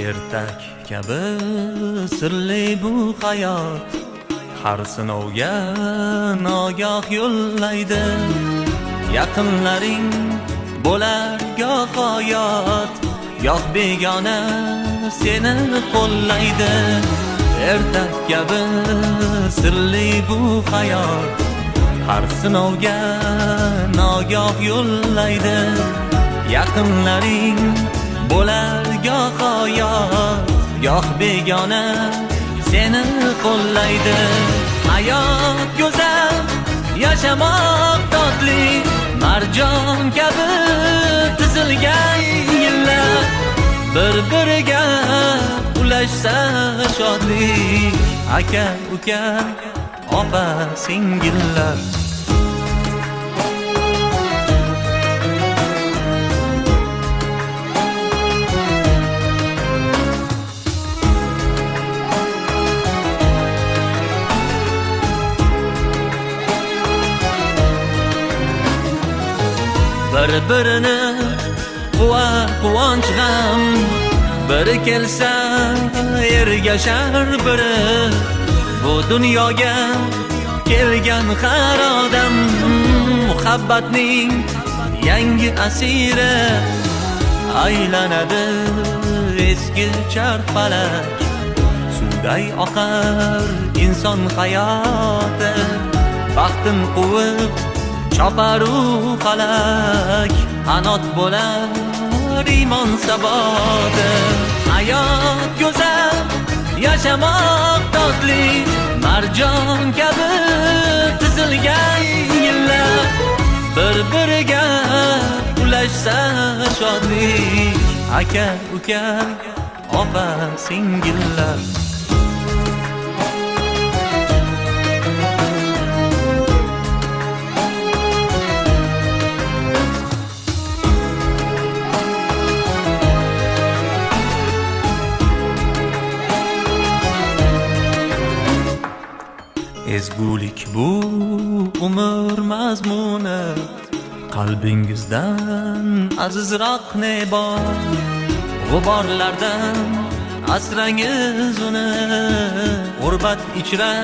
Ertak kabi sirli bu hayot, har sinovga nogoh yo'llaydi. Yaqinlaring bo'lar goh oyot, goh begona seni qo'llaydi. Ertak kabi sirli bu hayot, har sinovga nogoh yo'llaydi. Yaqinlaring bo'lar goh oyot, goh begona seni qo'llaydi. Hayot go'zal, yashamoq totli, marjon kabi tizilgan yillar, bir-biriga ulashsa shodlik. Aka uka, opa singillar, bir-birini quvonch g'am, biri kelsa ergashar biri. Bu dunyoga kelgan har odam muhabbatning yangi asiri. Aylanadi eski charxpalak, suvday oqar inson hayoti. Baxtin quvib choparu falak, qanot bo'lar iymon saboti. Hayot go'zal, yashamoq totli, marjon kabi tizilgan yillar, bir-biriga ulashsa shodlik. Aka uka, opa singillar, ezgulik bu umr mazmuni, qalbingizdan azizroq ne bor? G'uborlardan asrangiz uni, g'urbat ichra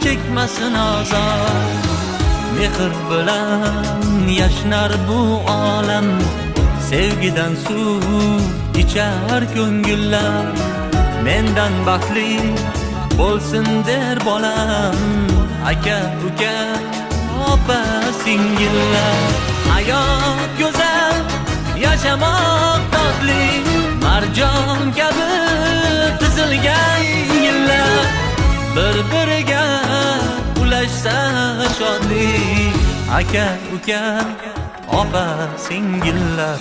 chekmasin azor. Mehr bilan yashnar bu olam, sevgidan suv ichar ko'ngillar. Mendan baxtli bo'lsin der bolam, aka uka, opa singillar. Hayot go'zal, yashamoq totli, marjon kabi tizilgan yillar, bir-biriga ulashsa shodlik. Aka uka, opa singillar.